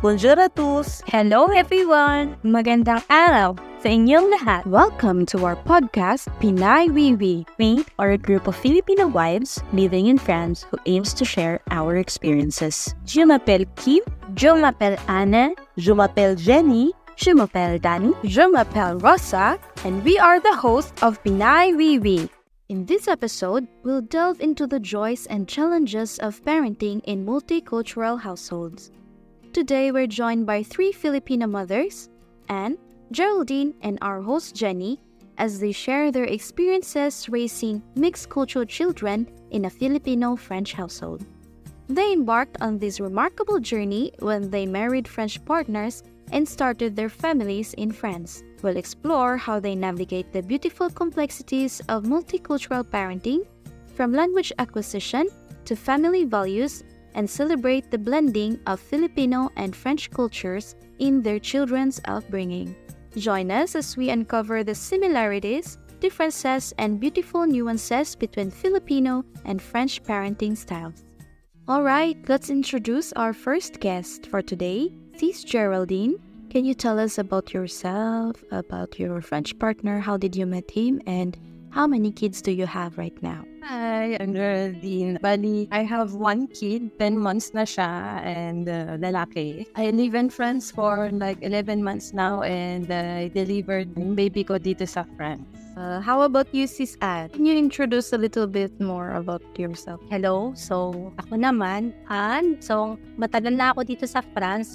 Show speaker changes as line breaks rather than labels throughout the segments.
Bonjour à tous!
Hello everyone! Magandang araw sa inyong lahat. Welcome to our podcast, Pinay Wiwi. We are a group of Filipino wives living in France who aims to share our experiences. Je m'appelle Kim. Je m'appelle Anna.
Je m'appelle Jenny.
Je m'appelle Dani. Je m'appelle Rosa. And we are the hosts of Pinay Wiwi. In this episode, we'll delve into the joys and challenges of parenting in multicultural households. Today, we're joined by three Filipino mothers, Anne, Geraldine, and our host Jenny, as they share their experiences raising mixed-cultural children in a Filipino-French household. They embarked on this remarkable journey when they married French partners and started their families in France. We'll explore how they navigate the beautiful complexities of multicultural parenting, from language acquisition to family values, and celebrate the blending of Filipino and French cultures in their children's upbringing. Join us as we uncover the similarities, differences, and beautiful nuances between Filipino and French parenting styles. Alright, let's introduce our first guest for today, Sis Geraldine. Can you tell us about yourself, about your French partner, how did you meet him, and how many kids do you have right now?
Hi, I'm Geraldine. Bali, I have one kid, 10 months na siya, and lalaki. I live in France for like 11 months now, and I delivered yung baby ko dito sa France.
How about you, Sis Anne? Can you introduce a little bit more about yourself?
Hello, so ako naman, Ann. So matagal na ako dito sa France,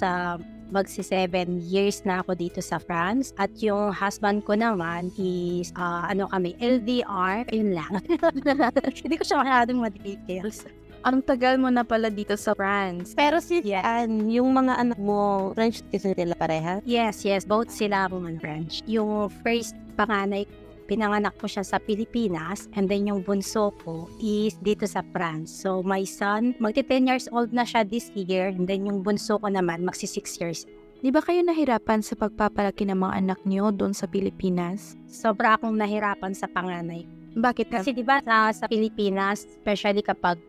magsi 7 years na ako dito sa France. At yung husband ko naman is, kami, LDR, yun lang. Hindi ko siya masyadong ma-details.
Ang tagal mo na pala dito sa France.
Pero si Anne, yung mga anak mo, French kasi nila pareha?
Yes, both sila mga French. Yung first panganay, pinanganak ko siya sa Pilipinas, and then yung bunso ko is dito sa France. So my son, magti 10 years old na siya this year, and then yung bunso ko naman magsi 6 years.
Di ba kayo nahirapan sa pagpapalaki ng mga anak niyo doon sa Pilipinas?
Sobra akong nahirapan sa panganay.
Bakit?
Kasi di ba sa Pilipinas, especially kapag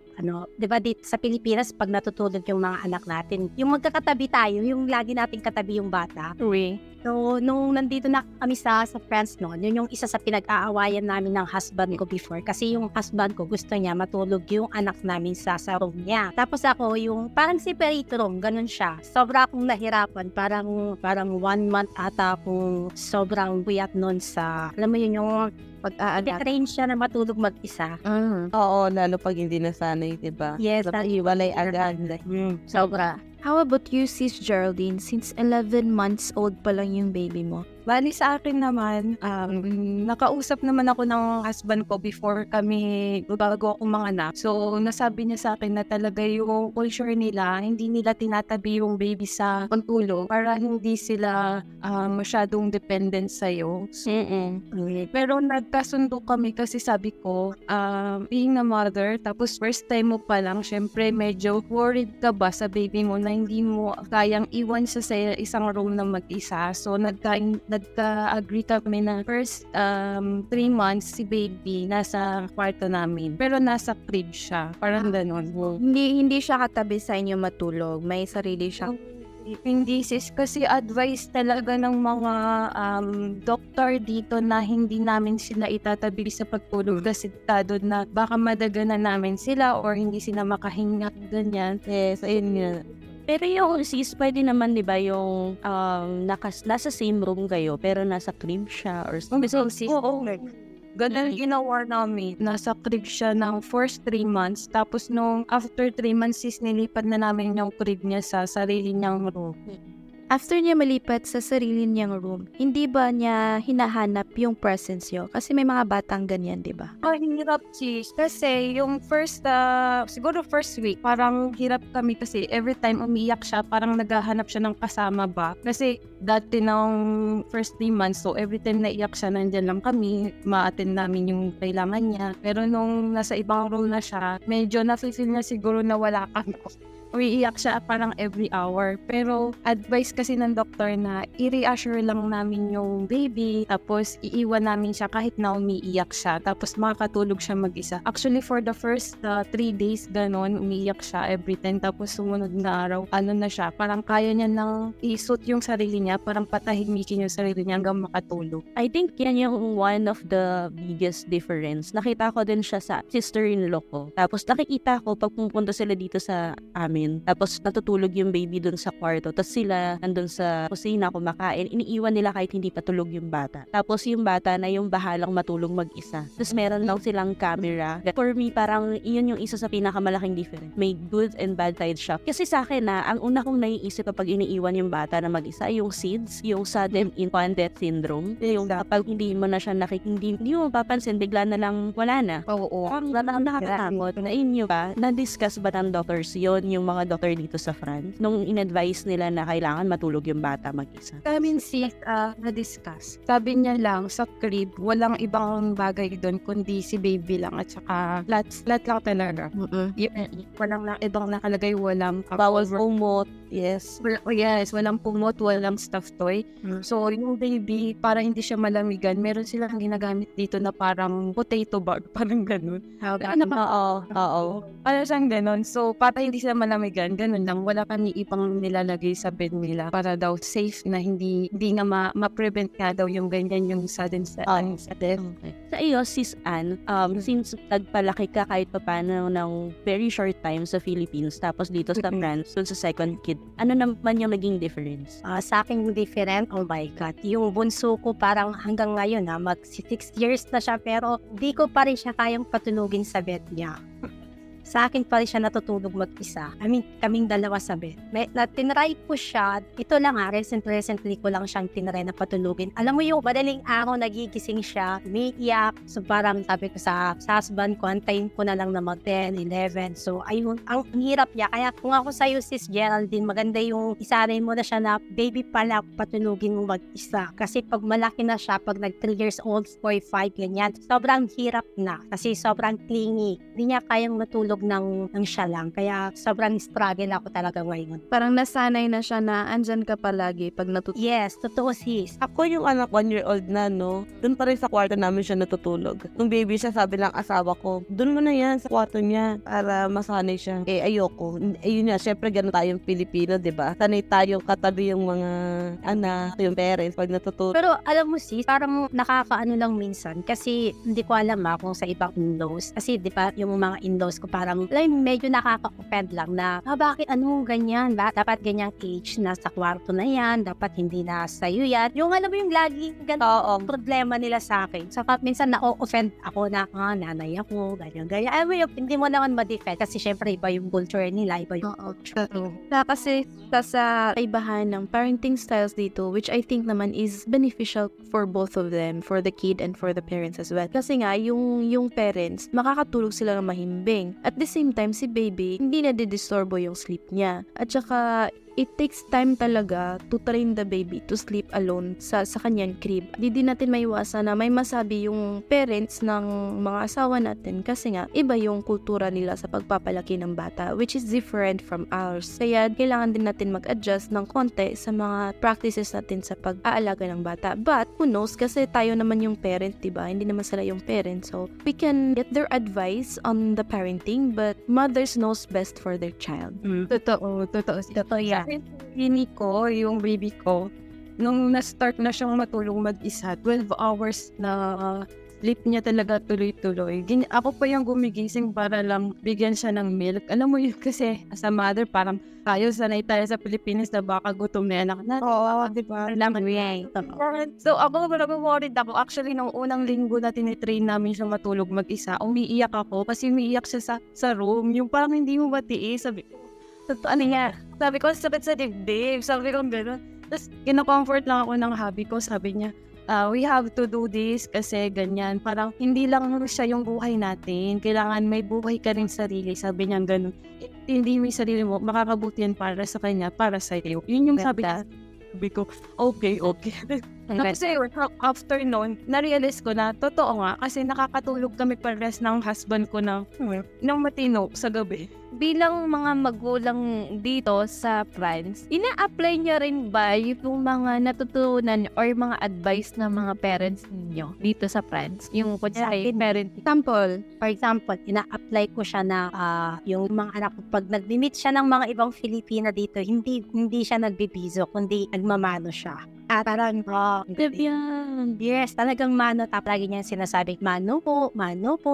di ba dito sa Pilipinas, pag natutulog yung mga anak natin, yung magkakatabi tayo, yung lagi nating katabi yung bata.
Oui.
So, nung nandito na kami sa France noon, yun yung isa sa pinag-aawayan namin ng husband ko before. Kasi yung husband ko, gusto niya matulog yung anak namin sa room niya. Tapos ako, yung parang separate room, ganun siya. Sobra akong nahirapan, parang 1 month ata akong sobrang buyat noon sa, alam mo yun yung pag-train siya na matulog mag-isa.
Oo, lalo pag hindi nasanay, diba?
Yes,
iwalay agad.
sobra.
How about you, Sis Geraldine, since 11 months old pa lang yung baby mo?
Bali sa akin naman, nakausap naman ako ng husband ko before kami bago akong mga anak. So, nasabi niya sa akin na talaga yung culture nila, hindi nila tinatabi yung baby sa pantulog para hindi sila masyadong dependent sa'yo. So, pero nagkasundo kami kasi sabi ko, being a mother, tapos first time mo pa lang, syempre medyo worried ka ba sa baby mo na hindi mo kayang iwan sa isang room na mag-isa. So, nagka-agree kami na first 3 months si baby nasa kwarto namin. Pero nasa crib siya. Parang ganun.
Hindi siya katabi sa inyo matulog. May sarili siya.
Hindi sis, kasi advice talaga ng mga doktor dito na hindi namin sila itatabi sa pagtulog kasi tado na baka madaganan namin sila or hindi sila makahinga, ganyan.
Yes, ayun nga.
Pero yung sis, pwede naman, di ba, yung nasa same room kayo, pero nasa crib siya or something.
So, sis, oo. Ganun ginawa namin. Nasa crib siya ng first 3 months. Tapos nung after 3 months, sis, nilipat na namin yung crib niya sa sarili niyang room.
After niya malipat sa sarili niyang room, hindi ba niya hinahanap yung presence niyo? Kasi may mga batang ganyan, di ba?
Hirap sis. Kasi yung siguro first week, parang hirap kami kasi every time umiyak siya, parang naghahanap siya ng kasama ba. Kasi dati ng first 3 months, so every time naiyak siya, nandyan lang kami, ma-attend namin yung kailangan niya. Pero nung nasa ibang room na siya, medyo na-feel niya siguro na wala kami. umiiyak siya parang every hour. Pero advice kasi ng doktor na i-reassure lang namin yung baby, tapos iiwan namin siya kahit na umiiyak siya, tapos makakatulog siya mag-isa. Actually, for the first 3 days, ganon, umiiyak siya every time, tapos sumunod na araw, ano na siya, parang kaya niya nang isut yung sarili niya, parang patahimikin yung sarili niya hanggang makatulog.
I think yan yung one of the biggest difference. Nakita ko din siya sa sister-in-law ko. Tapos nakikita ko pag pumunta sila dito sa amin. Tapos natutulog yung baby dun sa kwarto. Tapos sila nandun sa kusina kumakain. Iniiwan nila kahit hindi patulog yung bata. Tapos yung bata na yung bahalang matulog mag-isa. Tapos meron lang silang camera. For me, parang iyon yung isa sa pinakamalaking difference. May good and bad side siya. Kasi sa akin ang una kong naiisip kapag iniiwan yung bata na mag-isa, yung SIDS, yung sudden infant death syndrome. Yung kapag hindi mo na siya hindi mo papansin, bigla na lang wala na.
Oo.
Ang nakakatakot na inyo ba, na-discuss ba ng doctors yon yung mga doctor dito sa France, nung in-advise nila na kailangan matulog yung bata mag-isa?
Kami sis, na-discuss. Sabi niya lang, sa crib, walang ibang bagay doon, kundi si baby lang at saka lahat lang talaga. Walang ibang nakalagay, walang
Bawal pumot. Yes.
Yes, walang pumot, walang stuffed toy. So, yung baby, para hindi siya malamigan, meron silang ginagamit dito na parang potato bag, parang ganun.
Oo.
Parang siyang ganun. So, para hindi sila malamigan, ganun lang. Wala kami ibang nilalagay sa bed nila para daw safe na hindi nga ma-prevent nga daw yung ganyan, yung sudden sa death.
Okay. Sa iyo, Sis Ann, since nagpalaki ka kahit paano ng very short time sa Philippines, tapos dito sa France, dun sa second kid, ano naman yung naging difference?
Sa akin different, oh my God. Yung bunso ko parang hanggang ngayon mag 6 years na siya pero di ko pa rin siya kayang patulugin sa bed niya. Sa akin pa rin siya natutulog mag-isa. I mean, kaming dalawa sa bed. Tinry ko siya. Ito lang recently ko lang siyang tinry na patulugin. Alam mo yung madaling araw nagigising siya, umiiyak. So parang sabi ko sa husband ko, antayin ko na lang na mag 10, 11. So ayun, ang hirap niya. Kaya kung ako sa'yo, Sis Geraldine, maganda yung isanay mo na siya na baby pala patulugin mo mag-isa. Kasi pag malaki na siya, pag nag 3 years old, 4, 5, ganyan, sobrang hirap na. Kasi sobrang clingy. Hindi niya kayang matulog ng siya lang. Kaya sobrang struggle ako talaga ngayon.
Parang nasanay na siya na andyan ka palagi pag natutulog.
Yes, totoo sis.
Ako yung anak 1-year-old na, no? Doon pa rin sa kwarto namin siya natutulog. Nung baby siya, sabi lang asawa ko, doon mo na yan sa kwarto niya para masanay siya. Ayoko. Ayun nga, syempre ganun tayong Pilipino, di ba? Sanay tayong katabi yung mga anak, yung parents pag natutulog.
Pero alam mo sis, parang nakakaano lang minsan kasi hindi ko alam kung sa ibang in-laws. Kasi di ba yung mga in-laws ko parang medyo nakaka-offend lang na bakit ganyan ba? Dapat ganyang age na sa kwarto na yan, dapat hindi na sa'yo yan. Yung alam mo yung laging ganun problema nila sa akin. Saka minsan na-offend ako na nanay ako, ganyan. Alam mo yung hindi mo naman ma-defend kasi syempre iba yung culture nila, iba yung culture.
Kasi sa kaibahan ng parenting styles dito, which I think naman is beneficial for both of them, for the kid and for the parents as well. Kasi nga, yung parents, makakatulog sila ng mahimbing. At the same time, si baby, hindi na didisturbo yung sleep niya. At saka, it takes time talaga to train the baby to sleep alone sa kanyang crib. Di din natin maiwasan na may masabi yung parents ng mga asawa natin kasi nga iba yung kultura nila sa pagpapalaki ng bata which is different from ours. Kaya kailangan din natin mag-adjust ng konti sa mga practices natin sa pag-aalaga ng bata. But who knows kasi tayo naman yung parent, diba? Hindi naman sila yung parent. So we can get their advice on the parenting but mothers knows best for their child.
Totoo yan. Hini ko, yung baby ko, nung na-start na siyang matulog mag-isa, 12 hours na sleep niya talaga tuloy-tuloy. Ako pa yung gumigising para lang bigyan siya ng milk. Alam mo yun kasi, as a mother, parang tayo, sanay tayo sa Pilipinas na baka gutom na anak na. Oo, diba? So, ako, worried ako. Actually, nung unang linggo na tinitrain namin siya matulog mag-isa, umiiyak ako kasi umiiyak siya sa room. Yung parang hindi mo matiis. Sabi ko, sakit sa dibdib. Sabi ko, gano'n. Tapos, kinocomfort lang ako ng hubby ko. Sabi niya, we have to do this kasi ganyan. Parang, hindi lang siya yung buhay natin. Kailangan may buhay ka rin sarili. Sabi niya, gano'n. Hindi mo yung sarili mo, makakabuti yan para sa kanya, para sa iyo. Yun yung sabi niya. Sabi ko, okay. Kasi after noon, na-realize ko na totoo nga kasi nakakatulog kami pares ng husband ko ng matino sa gabi. bilang mga magulang dito sa France, ina-apply niyo rin ba yung mga natutunan or mga advice ng mga parents ninyo dito sa France? Yung kunyari, parenting.
For example, ina-apply ko siya na yung mga anak ko, pag nag-meet siya ng mga ibang Filipina dito, hindi siya nagbibizo, kundi nagmamano siya. At parang, yes, talagang mano. Tapos lagi niya sinasabi, mano po,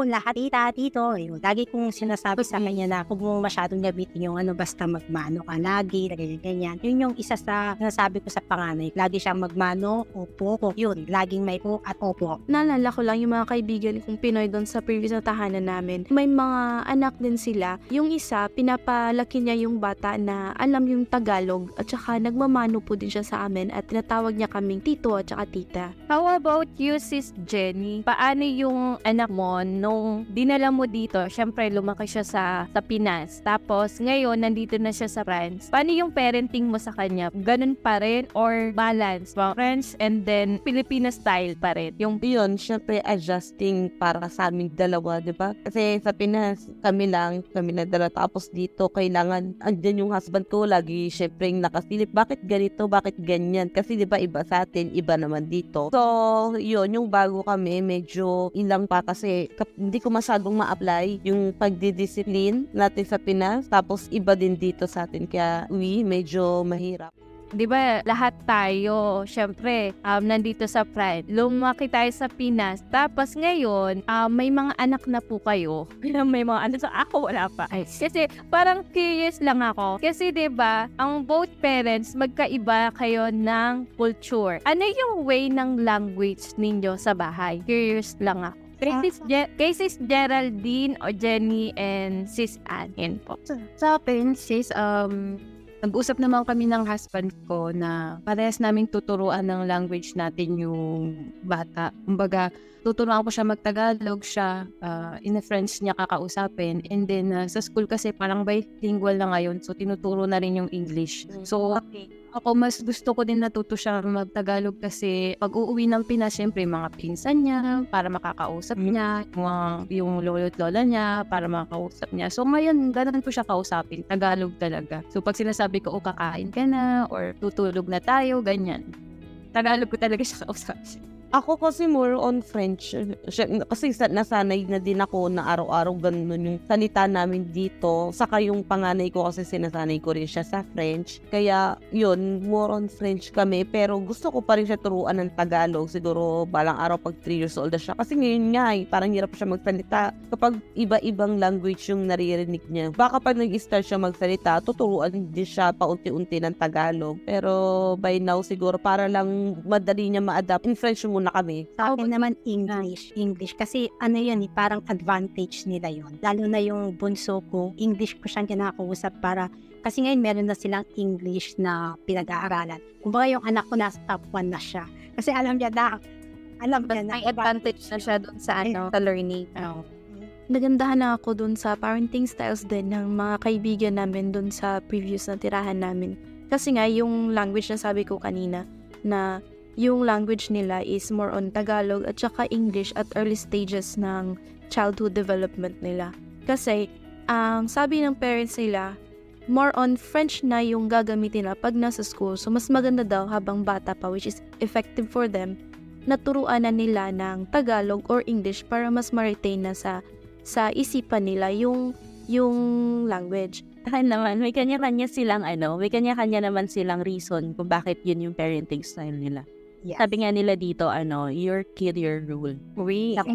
lahat dito. Yun. Lagi kong sinasabi sa kanya na huwag mo masyadong gamitin yung basta magmano ka lagi, ganyan. Yun yung isa sa sinasabi ko sa panganay. Lagi siyang magmano, opo, yun. Laging may po at opo.
Naalala ko lang yung mga kaibigan kong Pinoy doon sa previous na tahanan namin. May mga anak din sila. Yung isa, pinapalaki niya yung bata na alam yung Tagalog at saka nagmamano po din siya sa amin at tinatawag niya kaming tito at saka tita.
How about you, Sis Jenny? Paano yung anak mo nung dinala mo dito? Siyempre, lumaki siya sa Pinas. Tapos, ngayon, nandito na siya sa France. Paano yung parenting mo sa kanya? Ganun pa rin or balance? French and then Filipino style pa rin? Yung
Yun, syempre adjusting para sa aming dalawa, di ba? Kasi sa Pinas, kami na dalawa. Tapos dito, kailangan, andyan yung husband ko, lagi syempre nakasilip. Bakit ganito? Bakit ganyan? Kasi di ba iba sa atin, iba naman dito. So, yun, yung bago kami, medyo ilang pa kasi hindi ko masyadong ma-apply yung pagdidisiplin natin sa Pinas. Tapos iba din dito sa atin. Kaya, medyo mahirap.
di ba, lahat tayo, syempre, nandito sa France. Lumaki tayo sa Pinas. Tapos ngayon, may mga anak na po kayo. May mga anak. So, ako wala pa. Kasi, parang curious lang ako. Kasi, di ba, ang both parents, magkaiba kayo ng culture. Ano yung way ng language ninyo sa bahay? Curious lang ako. Kay Sis Geraldine o Jenny and Sis Ann. Yan po.
Sa akin, sis, nag-usap naman kami ng husband ko na parehas naming tuturuan ng language natin yung bata. Kumbaga, tuturuan ko siya mag-Tagalog, siya in French niya kakausapin. And then, sa school kasi parang bilingual na ngayon, so tinuturo na rin yung English. So, ako mas gusto ko din natuto siya mag-Tagalog kasi pag uuwi ng Pinas, syempre mga pinsan niya, para makakausap niya, yung lolo at lola niya, para makakausap niya. So ngayon, ganun ko siya kausapin, Tagalog talaga. So pag sinasabi ko, kakain ka na, or tutulog na tayo, ganyan. Tagalog ko talaga siya kausapin.
Ako kasi more on French. Kasi nasanay na din ako na araw-araw ganun yung salita namin dito. Saka yung panganay ko kasi sinasanay ko rin siya sa French. Kaya yun, more on French kami. Pero gusto ko pa rin siya turuan ng Tagalog. Siguro balang araw pag 3 years old na siya. Kasi ngayon nga parang hirap siya magsalita kapag iba-ibang language yung naririnig niya. Baka pag nag-start siya magsalita, tuturuan din siya paunti-unti ng Tagalog. Pero by now siguro para lang madali niya ma-adapt. In French muna kami.
Sa akin naman English kasi yun, parang advantage nila yun. Lalo na yung bunso ko, English ko siyang kinakausap para kasi ngayon meron na silang English na pinag-aaralan. Kumbaga yung anak ko nasa top 1 na siya. Kasi alam niya na
May advantage na siya doon sa sa learning.
Nagandahan
na ako doon sa parenting styles din ng mga kaibigan namin doon sa previous na tirahan namin. Kasi nga yung language na sabi ko kanina na yung language nila is more on Tagalog at saka English at early stages ng childhood development nila. Kasi, sabi ng parents nila, more on French na yung gagamitin nila pag nasa school. So, mas maganda daw habang bata pa, which is effective for them, naturuan na nila ng Tagalog or English para mas ma-retain na sa isipan nila yung language.
Naman, may kanya-kanya naman silang reason kung bakit yun yung parenting style nila.
Yes.
Sabi nga nila dito, your kid, your rule.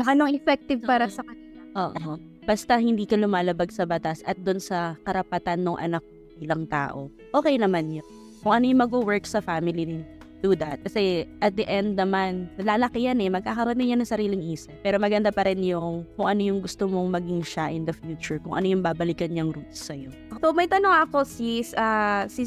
Anong effective para sa kanila?
Oo. Basta hindi ka lumalabag sa batas at doon sa karapatan ng anak bilang tao, okay naman yun. Kung ano yung mag-work sa family, do that. Kasi at the end naman, lalaki yan magkakaroon din yan ng sariling isip. Pero maganda pa rin yung kung ano yung gusto mong maging siya in the future, kung ano yung babalikan niyang roots sa'yo.
So, may tanong ako, Sis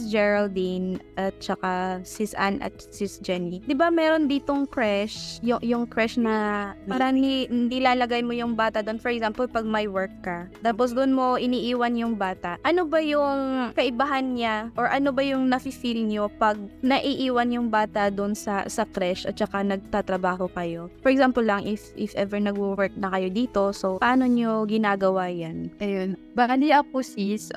Geraldine at saka Sis Ann at Sis Jenny. Di ba meron ditong crush, yung crush na parang hindi lalagay mo yung bata doon. For example, pag may work ka, tapos doon mo iniiwan yung bata. Ano ba yung kaibahan niya or ano ba yung nafe-feel niyo pag naiiwan yung bata bata doon sa creche at saka nagtatrabaho kayo? For example lang, if ever nag-work na kayo dito, so paano nyo ginagawa yan?
Ayun. Bali ako sis,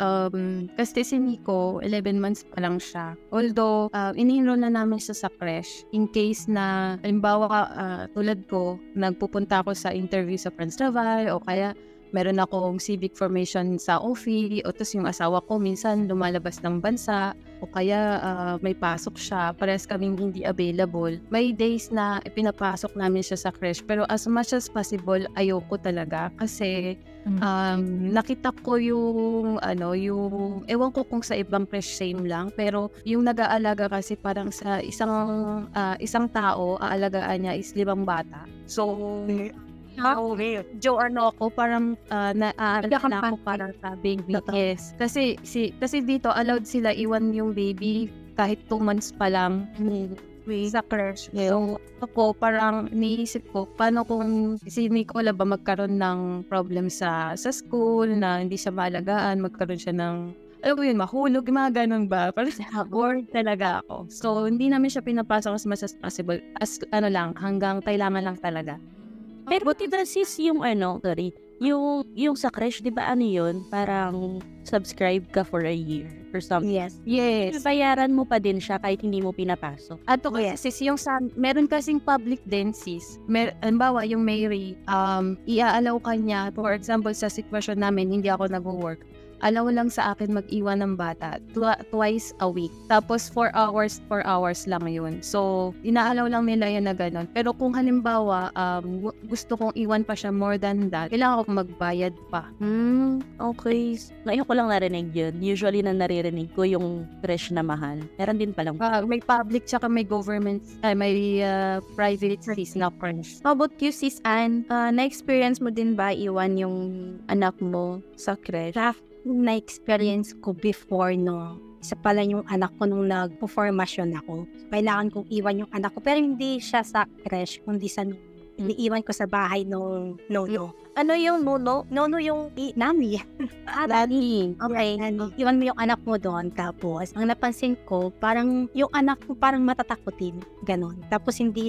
kasi si Nico, 11 months pa lang siya. Although, ini-enroll na namin siya sa creche. In case na, halimbawa tulad ko, nagpupunta ako sa interview sa Friends Travel, o kaya meron akong civic formation sa OFI, o tapos yung asawa ko minsan lumalabas ng bansa, o kaya may pasok siya, parehas kaming hindi available. May days na ipinapasok namin siya sa creche, pero as much as possible, ayoko talaga. Kasi nakita ko yung ewan ko kung sa ibang creche same lang, pero yung nag-aalaga kasi parang sa isang tao, aalagaan niya is 5 bata. So, Joe ako, parang naaalala na ako parang sa baby. Yes. Kasi dito, allowed sila iwan yung baby kahit 2 months pa lang sa creche. So, ako parang niisip ko, paano kung si Nicola ba magkaroon ng problem sa school, na hindi siya maalagaan, magkaroon siya ng alam mo yun, mahulog, mga ganun ba? Parang bored talaga ako. So, hindi namin siya pinapasok as much as possible. As hanggang kailangan lang talaga.
Pero buti ba sis yung yung sa creche, di ba yun? Parang subscribe ka for a year or something.
Yes.
Yes.
Bayaran mo pa din siya kahit hindi mo pinapasok.
Ato kasi sis, yung meron kasing public din sis. Halimbawa yung Mary, iaalaw ka niya, for example sa sitwasyon namin, hindi ako nag-work. Allow lang sa akin mag-iwan ng bata twice a week. Tapos 4 hours lang yun. So, inaalaw lang nila yan na gano'n. Pero kung halimbawa, gusto kong iwan pa siya more than that, kailangan ko magbayad pa.
Okay. Ngayon ko lang narinig yun. Usually na naririnig ko yung creche na mahal. Meron din palang.
May public tsaka may government, may private fees na creche.
How about you, Sis Anne? Na-experience mo din ba iwan yung anak mo sa creche?
Na-experience ko before, no, isa pala yung anak ko nung nagpo-formasyon ako. Kailangan kong iwan yung anak ko, pero hindi siya sa creche, kundi sa iniiwan ko sa bahay nung nono.
Ano yung nuno?
Nono yung nani.
Nani.
Okay. Iwan mo yung anak mo doon, tapos ang napansin ko, parang yung anak ko parang matatakutin, ganon. Tapos hindi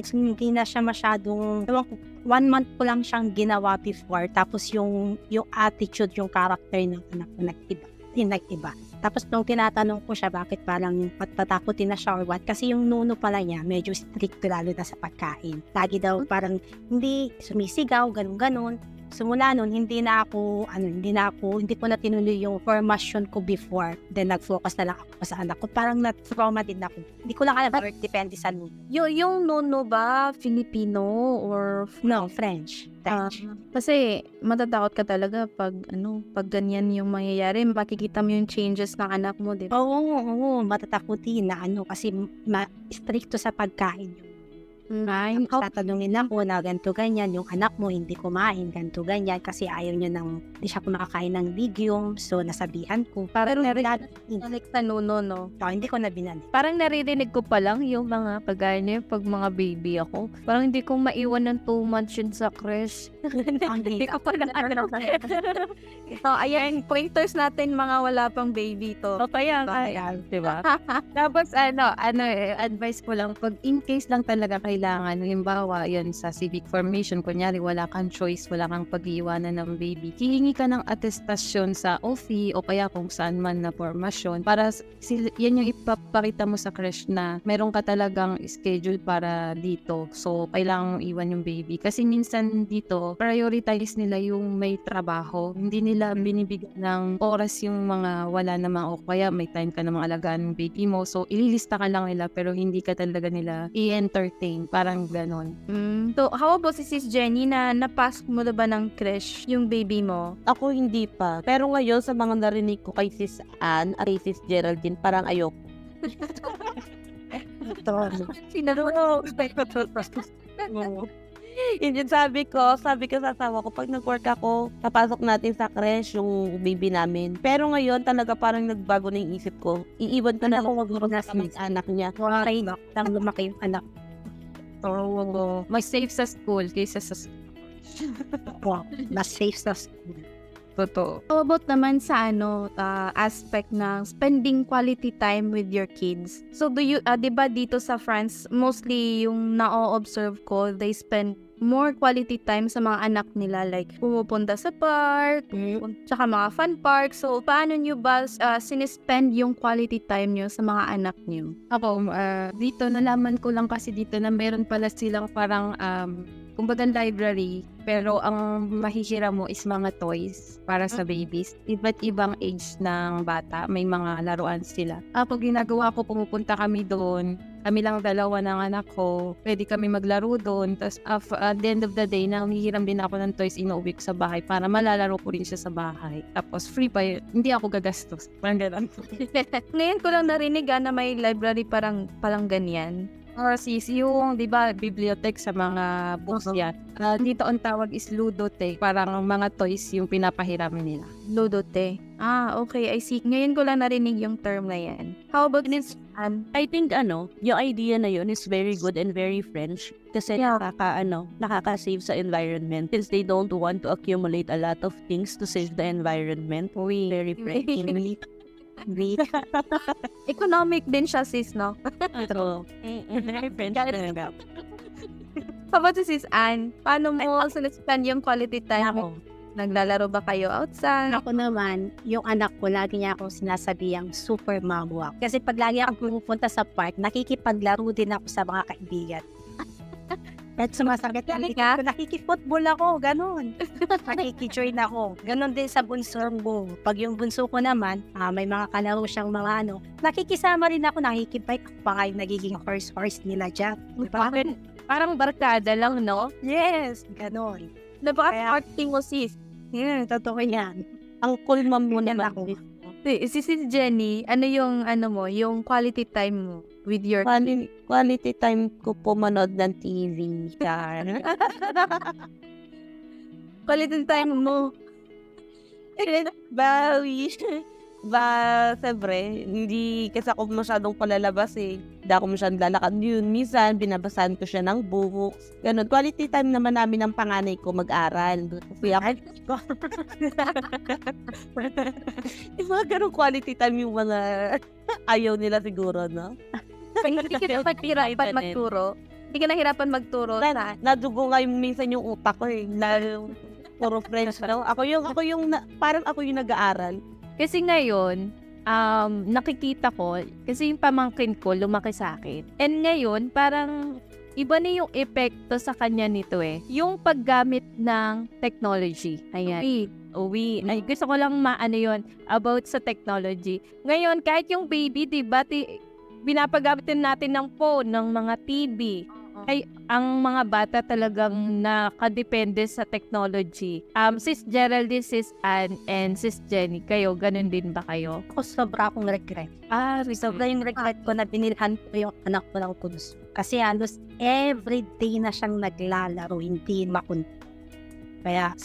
na siya masyadong, 1 month ko lang siyang ginawa before, tapos yung attitude, yung character ng anak ko nag-iba. Tapos nung tinatanong ko siya bakit parang patatakutin na siya or what, kasi yung nuno pala niya medyo strict lalo na sa pagkain. Lagi daw parang hindi sumisigaw, ganun-ganun. Simula nun, hindi ko na tinuloy yung formasyon ko before. Then nag-focus na lang ako sa anak ko. Parang na-trauma din ako. Hindi ko lang alam, or depende sa nuno.
Yung nuno ba Filipino or
No, French.
kasi matatakot ka talaga pag ganyan yung mangyayari, makikita mo yung changes ng anak mo, di ba?
Oo, matatakutin na kasi stricto sa pagkain. Tatanungin ako na ganito ganyan, yung anak mo hindi kumain, ganito ganyan, kasi ayaw niya hindi siya kumakain ng legume, so nasabihan ko.
Parang narinig sa nuno, no?
Hindi ko na binalik.
Parang naririnig ko pa lang yung mga pagaya niya, pag mga baby ako. Parang hindi ko maiwan ng 2 months yun sa creche. Hindi ko pa lang So, ayan, pointers natin mga wala pang baby to.
O kaya, diba? Tapos advice ko lang, pag in case lang talaga kailangan, halimbawa, yun sa civic formation, kunyari, wala kang choice, wala kang pag-iwanan ng baby, hihingi ka ng atestasyon sa OFI o kaya kung saan man na formasyon para yan yung ipapakita mo sa creche na meron ka talagang schedule para dito. So, kailangan iwan yung baby. Kasi minsan dito, prioritize nila yung may trabaho. Hindi nila binibigyan ng oras yung mga wala namang o kaya may time ka namang alagaan ng baby mo. So, ililista ka lang nila pero hindi ka talaga nila i-entertain. Parang ganon.
So, how about si Sis Jenny, na napasok mo na ba ng creche yung baby mo?
Ako hindi pa. Pero ngayon, sa mga narinig ko kay Sis Anne at kay Sis Geraldine, parang ayoko. Hindi, sabi ko sa asawa ko, pag nag-work ako, papasok natin sa creche yung baby namin. Pero ngayon, talaga parang nagbago na yung isip ko. Iiwan ko na lang sa anak niya.
Okay, lang lumaki yung anak.
Mas safe sa school kaysa sa
Wow, mas safe sa school.
Totoo.
How about naman sa aspect ng spending quality time with your kids? So do you, 'di ba dito sa France, mostly yung na-observe ko, they spend more quality time sa mga anak nila, like pumupunta sa park, tsaka mga fun park. So paano nyo ba sinispend yung quality time nyo sa mga anak nyo?
Ako, dito nalaman ko lang kasi dito na meron pala silang parang kumbaga library, pero ang mahihiram mo is mga toys para sa babies. Iba't ibang age ng bata, may mga laruan sila. Pag ginagawa ko, pumupunta kami doon. Kami lang dalawa ng anak ko. Pwede kami maglaro doon. Tapos at the end of the day, nangihiram din ako ng toys, inuwi ko sa bahay para malalaro ko rin siya sa bahay. Tapos free pa yun. Hindi ako gagastos. Parang ganun.
Ngayon ko lang narinig na may library palang ganyan.
Or sis, yung, di ba, bibliothèque sa mga books yan. Dito ang tawag is ludothèque. Parang mga toys yung pinapahiram nila.
Ludote. Okay, I see. Ngayon ko lang narinig yung term na yan. How about this?
I think yung idea na yun is very good and very French kasi nakaka-save sa environment since they don't want to accumulate a lot of things to save the environment. Very French.
Economic din siya, sis, no?
Ito. Very French.
How about sis Anne? Paano mo sinispend yung quality time mo? Naglalaro ba kayo outside?
Ako naman, yung anak ko, lagi niya akong sinasabihang super mamo ako. Kasi pag lagi akong pumupunta sa park, nakikipaglaro din ako sa mga kaibigan. At sumasakit ang likod ko, nakikipotball ako, ganon. Nakikijoin ako. Ganon din sa bunso ko. Pag yung bunso ko naman, may mga kalaro siyang mga nakikisama rin ako, nakikipike ako pa nga yung nagiging horse nila dyan.
Parang barkada lang, no?
Yes, ganon.
Napaka-acting mo, sis.
Totoo yan.
Ang cool mom mo
Yan
naman.
ako.
Si Sis Jenny, ano yung yung quality time mo with your
Quality time ko po manood ng TV. Char.
quality time mo?
Bawi. Siyempre, hindi kasi ako masyadong palalabas eh. Hindi ako masyadong lalakad yun. Minsan, binabasahan ko siya ng books. Ganun. Quality time naman namin ng panganay ko mag-aral. Kasi ako, yung mga ganun quality time yung mga ayaw nila siguro, no?
Hindi ka nahirapan magturo? Hindi ka nahirapan magturo?
Nadugo nga yung minsan yung utak ko eh. Lalo, puro French na. Parang ako yung nag-aaral.
Kasi ngayon, nakikita ko, kasi yung pamangkin ko lumaki sa akin. And ngayon, parang iba na yung epekto sa kanya nito eh. Yung paggamit ng technology. Ayan. Ay, gusto ko lang yun, about sa technology. Ngayon, kahit yung baby, diba, binapagamitin natin ng phone, ng mga TV. Ay, ang mga bata talagang nakadepende sa technology. Sis Geraldine, Sis Anne, and Sis Jenny, kayo, ganun din ba kayo?
Ako sobra akong regret. Sobra yung regret ko na binilhan ko yung anak ko ng puso. Kasi halos everyday na siyang naglalaro, hindi makunti. Kaya,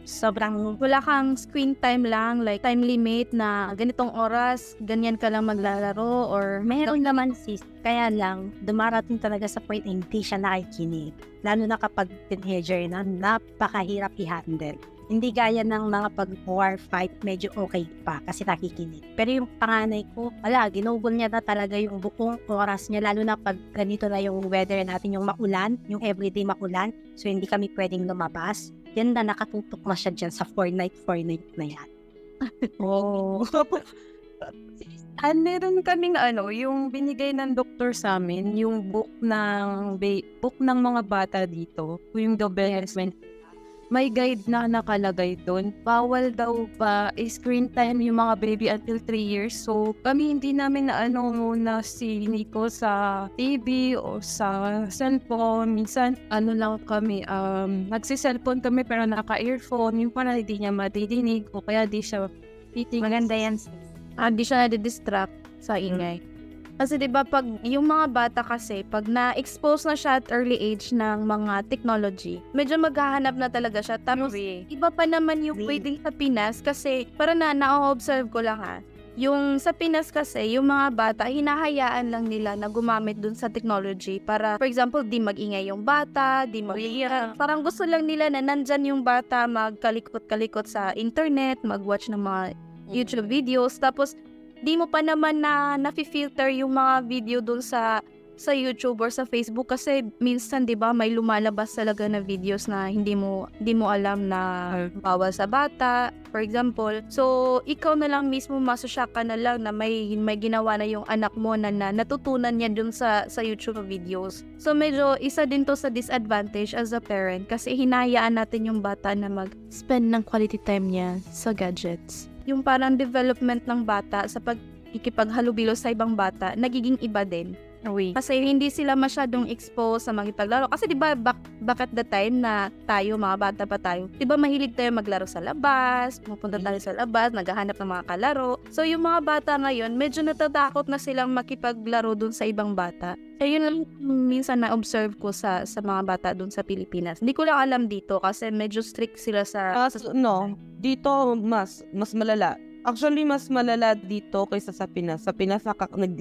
sobrang
Wala kang screen time lang, like time limit na ganitong oras, ganyan ka lang maglalaro, or
meron naman sis. Kaya lang, dumarating talaga sa point na hindi siya nakikinig. Lalo na kapag teenager na, napakahirap i-handle. Hindi gaya ng mga pag-war fight, medyo okay pa kasi nakikinig. Pero yung panganay ko, ginugol niya na talaga yung buong oras niya, lalo na pag ganito na yung weather natin, yung maulan, yung everyday maulan, so hindi kami pwedeng lumabas. Yan na, nakatutok na siya dyan sa Fortnite na yan.
Meron kaming yung binigay ng doktor sa amin, yung book ng mga bata dito, yung development. May guide na nakalagay doon. Bawal daw pa screen time yung mga baby until 3 years. So, kami hindi namin na si Nico sa TV o sa cellphone. Minsan, lang kami, nagsi-cellphone kami pero naka-earphone. Yung para hindi niya madidinig o kaya di siya titingin.
Maganda yan.
di siya nadidistract sa ingay. Kasi 'di ba pag yung mga bata kasi pag na-expose na siya at early age ng mga technology, medyo maghahanap na talaga siya. Tapos iba pa naman yung pwedeng sa Pinas kasi para na-observe ko lang Yung sa Pinas kasi, yung mga bata, hinahayaan lang nila na gumamit dun sa technology para, for example, di mag-ingay yung bata, di mag-iyak. Parang gusto lang nila na nandyan yung bata magkalikot-kalikot sa internet, mag-watch ng mga YouTube videos. Tapos, di mo pa naman na nafi-filter yung mga video dun sa YouTube or sa Facebook kasi minsan 'di ba may lumalabas talaga na videos na hindi mo alam na bawal sa bata, for example. So ikaw na lang mismo masosyak ka na lang na may ginawa na yung anak mo na natutunan niya dun sa YouTube videos. So medyo isa din to sa disadvantage as a parent kasi hinahayaan natin yung bata na
Spend ng quality time niya sa gadgets.
yung parang development ng bata sa pagkikipaghalubilo sa ibang bata nagiging iba din. Kasi hindi sila masyadong exposed sa makipaglaro. Kasi diba, back at the time na tayo, mga bata pa tayo, diba mahilig tayo maglaro sa labas, pupunta tayo sa labas, naghahanap ng mga kalaro. So yung mga bata ngayon, medyo natatakot na silang makipaglaro dun sa ibang bata. Kaya yun lang minsan na-observe ko sa mga bata dun sa Pilipinas. Hindi ko lang alam dito kasi medyo strict sila sa
Dito mas malala. Actually, mas malala dito kaysa sa Pinas. Sa Pinas,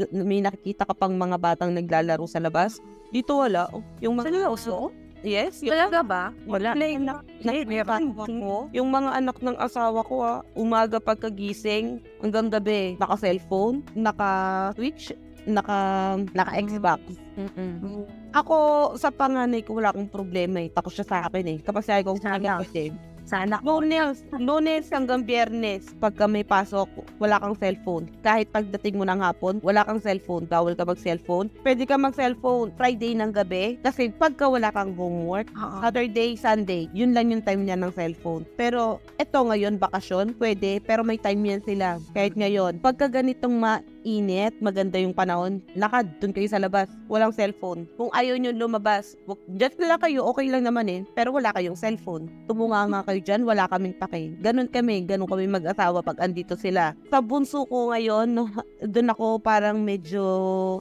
may nakikita ka pang mga batang naglalaro sa labas. Dito wala. Yung mga...
seryoso?
Yes.
Talaga ba?
Wala. Yung mga anak ng asawa ko, umaga pagkagising, hanggang gabi, naka-cellphone, naka-Twitch, naka-Xbox. Ako, sa panganay ko, wala akong problema eh. Takot siya sa akin eh. Kapag sabi ko,
Sa anak.
Lunes hanggang Biyernes, pagka may pasok, wala kang cellphone. Kahit pagdating mo ng hapon, wala kang cellphone. Bawal ka mag-cellphone. Pwede ka mag-cellphone Friday ng gabi. Kasi pagka wala kang homework, Saturday, Sunday, yun lang yung time niya ng cellphone. Pero eto ngayon, bakasyon, pwede. Pero may time yan sila. Kahit ngayon, pagka ganitong mainit, maganda yung panahon, lakad, dun kayo sa labas. Walang cellphone. Kung ayaw nyo lumabas, just lang kayo, okay lang naman eh. Pero wala kayong cellphone. Tumunga nga kayo dyan, wala kaming pake. Ganun kami mag-asawa pag andito sila. Sa bunso ko ngayon, dun ako parang medyo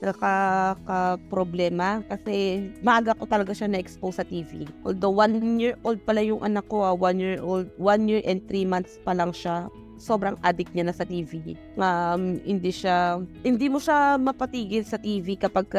nakaka-problema kasi maaga ko talaga siya na-expose sa TV. Although 1 year old pala yung anak ko, 1 year and 3 months pa lang siya. Sobrang addict niya na sa TV. Hindi mo siya mapatigil sa TV kapag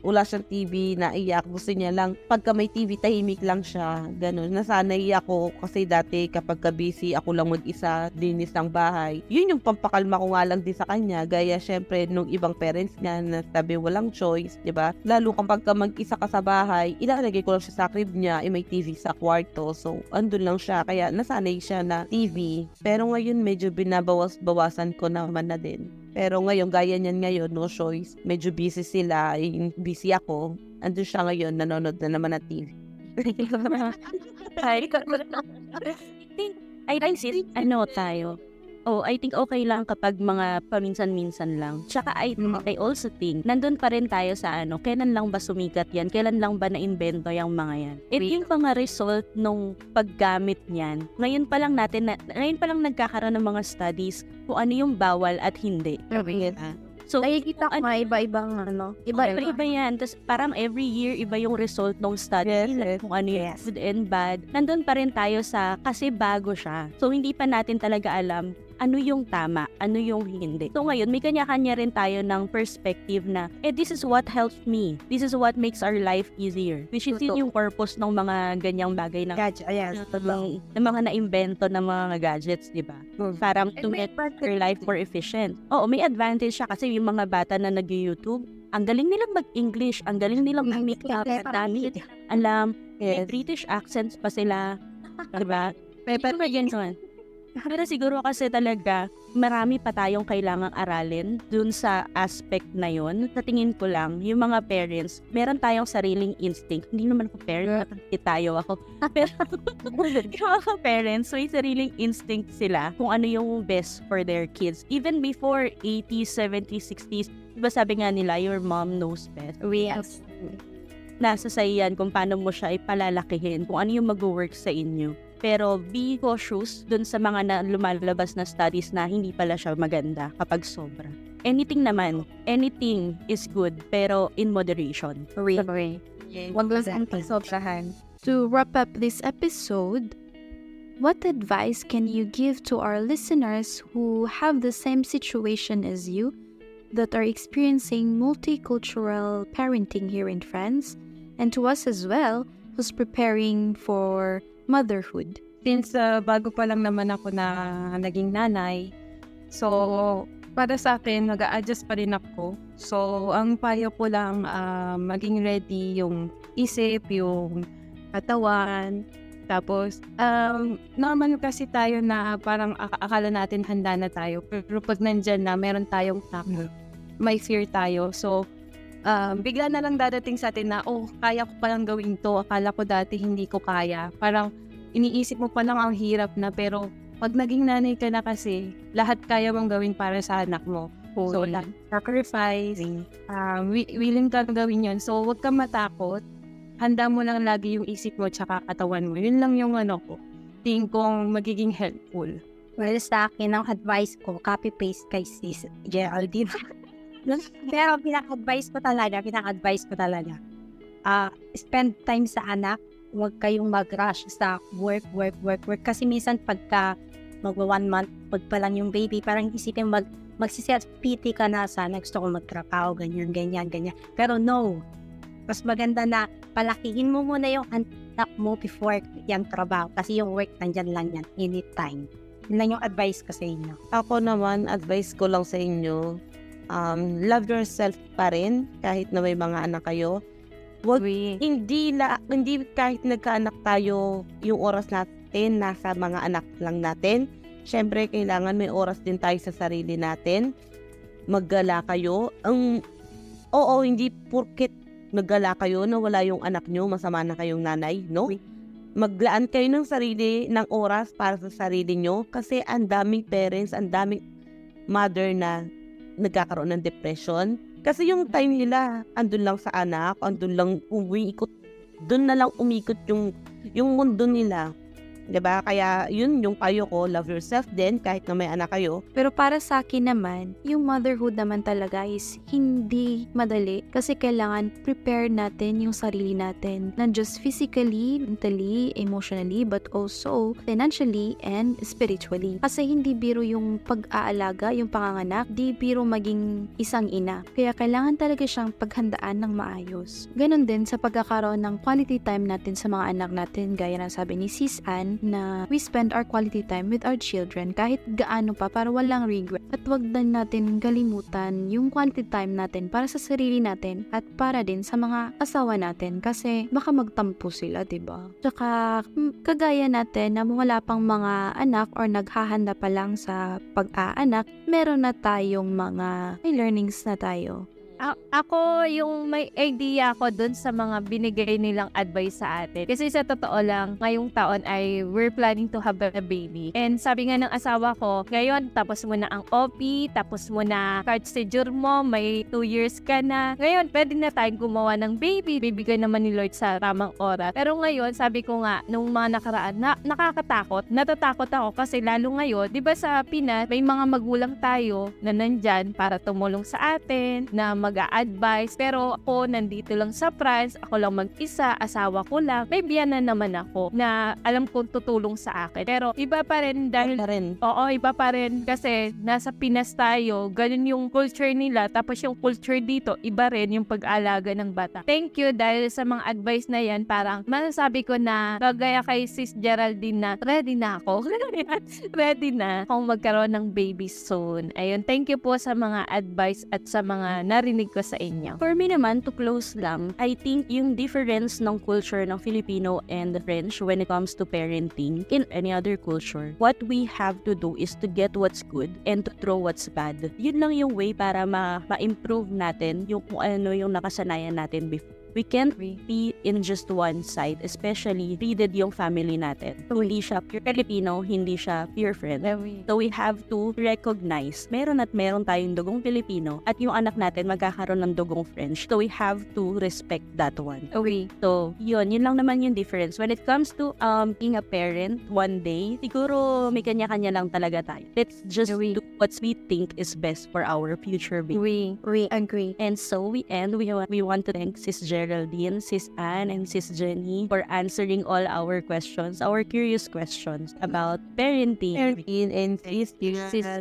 wala siyang TV, naiyak, gusto niya lang. Pagka may TV, tahimik lang siya. Ganun. Nasanay ako kasi dati kapag busy, ako lang mag-isa, linis ng bahay. Yun yung pampakalma ko nga lang din sa kanya. Gaya syempre nung ibang parents niya na sabi walang choice, di ba? Lalo kapag mag-isa ka sa bahay, ilalagay ko lang siya sa crib niya, may TV sa kwarto. So, andun lang siya. Kaya nasanay siya na TV. Pero ngayon, medyo binabawas-bawasan ko naman na din. Pero ngayon, gaya niyan ngayon, no choice. Medyo busy sila, busy ako. Andun siya ngayon, nanonood na naman ng TV.
I think okay lang kapag mga paminsan-minsan lang. Tsaka I also think, nandun pa rin tayo sa kailan lang ba sumikat yan? Kailan lang ba na-invento yung mga yan? Yung mga result nung paggamit niyan, ngayon pa lang nagkakaroon ng mga studies kung ano yung bawal at hindi. So,
nakikita ko iba-ibang
iba yan. Tapos parang every year, iba yung result ng study. Kung ano yung good and bad. Nandun pa rin tayo kasi bago siya. So, hindi pa natin talaga alam ano yung tama, ano yung hindi. So ngayon, may kanya-kanya rin tayo ng perspective na, this is what helps me. This is what makes our life easier. Which is yung purpose ng mga ganyang bagay na ng mga na-invento ng mga gadgets, di ba? Parang to make your life more efficient. Oo, may advantage siya kasi yung mga bata na nag-YouTube, ang galing nilang mag-English, ang galing nilang mag-make-up, dami. Alam, may British accents pa sila. Diba? Pero siguro kasi talaga, marami pa tayong kailangang aralin dun sa aspect na yun. Sa tingin ko lang, yung mga parents, meron tayong sariling instinct. Hindi naman ako parent, tayo ako. Pero yung mga parents, may sariling instinct sila kung ano yung best for their kids. Even before 80s, 70s, 60s, diba sabi nga nila, your mom knows best.
Yes.
Nasa sa'yo yan kung paano mo siya ipalalakihin, kung ano yung mag-work sa inyo. Pero be cautious dun sa mga lumalabas na studies na hindi pala siya maganda kapag sobra. Anything is good, pero in moderation.
Wag lang ang sobrahan.
To wrap up this episode,
What advice can you give to our listeners who have the same situation as you, that are experiencing multicultural parenting here in France, and to us as well, who's preparing for motherhood?
Since bago pa lang naman ako na naging nanay, so para sa akin, nag-a-adjust pa rin ako. So, ang payo ko lang, maging ready yung isip, yung katawan. Tapos, normal kasi tayo na parang akala natin handa na tayo. Pero pag nandyan na, meron tayong may fear tayo. So, bigla na lang dadating sa atin na, kaya ko palang gawin to. Akala ko dati hindi ko kaya. Parang iniisip mo pa lang ang hirap na, pero pag naging nanay ka na kasi, lahat kaya mong gawin para sa anak mo. So, sacrifice, willing ka gawin yun. So, huwag kang matakot. Handa mo lang lagi yung isip mo tsaka katawan mo. Yun lang yung tingin kong magiging helpful.
Well, sa akin, ang advice ko, copy-paste kay Sis Geraldine. Pero pinaka-advice ko talaga, spend time sa anak. Huwag kayong mag-rush sa work. Kasi minsan pagka mag-1 month, pag pa lang yung baby, parang isipin magsiself-pity ka na, sana gusto ko magtrabaho, ganyan. Pero no, mas maganda na palakihin mo muna yung anak mo before yung trabaho. Kasi yung work, nandyan lang yan, anytime. Yun lang yung advice ko sa inyo.
Ako naman, advice ko lang sa inyo, love yourself pa rin kahit na may mga anak kayo. Hindi kahit nagkaanak tayo, yung oras natin nasa mga anak lang natin. Syempre, kailangan may oras din tayo sa sarili natin. Maggala kayo. Hindi porket naggala kayo na wala yung anak nyo, masama na kayong nanay, no? Maglaan kayo ng oras para sa sarili nyo, kasi ang daming parents, ang daming mother na nagkakaroon ng depression. Kasi yung time nila, andun lang sa anak, andun lang doon na lang umikot yung mundo nila. Diba? Kaya yun yung payo ko, love yourself din kahit na may anak kayo.
Pero para sa akin naman, yung motherhood naman talaga is hindi madali, kasi kailangan prepare natin yung sarili natin, not just physically, mentally, emotionally, but also financially and spiritually. Kasi hindi biro yung pag-aalaga, yung panganganak, di biro maging isang ina. Kaya kailangan talaga siyang paghandaan ng maayos. Ganon din sa pagkakaroon ng quality time natin sa mga anak natin, gaya ng sabi ni Sis Ann, na we spend our quality time with our children kahit gaano pa, para walang regret. At wag din natin kalimutan yung quality time natin para sa sarili natin at para din sa mga asawa natin, kasi baka magtampo sila, diba? Tsaka kagaya natin na wala pang mga anak or naghahanda pa lang sa pag-aanak, meron na tayong mga may learnings na tayo.
Ako, yung may idea ko dun sa mga binigay nilang advice sa atin. Kasi sa totoo lang, ngayong taon ay we're planning to have a baby. And sabi nga ng asawa ko, ngayon, tapos mo na ang OP, tapos mo na procedure mo, may 2 years ka na. Ngayon, pwede na tayong gumawa ng baby. Bibigay naman ni Lord sa tamang oras. Pero ngayon, sabi ko nga, nung mga nakaraan, nakakatakot. Natatakot ako kasi lalo ngayon, di ba sa Pinas, may mga magulang tayo na nandyan para tumulong sa atin, na mag-a-advise. Pero ako, nandito lang sa France, ako lang mag-isa, asawa ko lang. May biyanan naman ako na alam kong tutulong sa akin. Pero iba pa rin dahil... iba pa rin kasi nasa Pinas tayo, ganun yung culture nila, tapos yung culture dito, iba rin yung pag-alaga ng bata. Thank you dahil sa mga advice na yan, parang masasabi ko na kagaya kay Sis Geraldine na ready na ako. Ready na akong magkaroon ng baby soon. Ayun, thank you po sa mga advice at sa mga narinig ko sa inyo. For me naman, to close lang, I think yung difference ng culture ng Filipino and French when it comes to parenting in any other culture, what we have to do is to get what's good and to throw what's bad. Yun lang yung way para ma-improve natin yung kung ano yung nakasanayan natin before. We can't be in just one side, especially readed yung family natin. So, hindi siya pure Filipino, hindi siya pure French. So, we have to recognize, meron tayong dugong Filipino at yung anak natin magkakaroon ng dugong French. So, we have to respect that one. Okay. So, yun lang naman yung difference. When it comes to being a parent, one day, siguro may kanya-kanya lang talaga tayo. Let's just do what we think is best for our future baby.
We agree.
And so, we end. We want to thank Sis Geraldine Geraldine, Sis Anne, and Sis Jenny for answering all our questions, our curious questions about parenting.
Parenting and sis,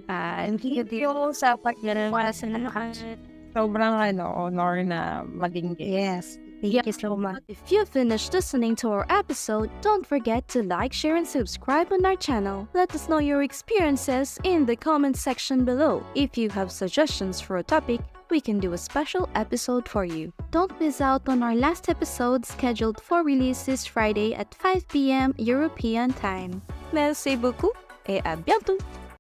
And thank you sa pagkakawala sa lahat. Sobrang honor na maging guest.
Yes. Thank you so much.
If you finished listening to our episode, don't forget to like, share, and subscribe on our channel. Let us know your experiences in the comment section below. If you have suggestions for a topic, we can do a special episode for you. Don't miss out on our last episode scheduled for release this Friday at 5 p.m. European time. Merci beaucoup et à bientôt!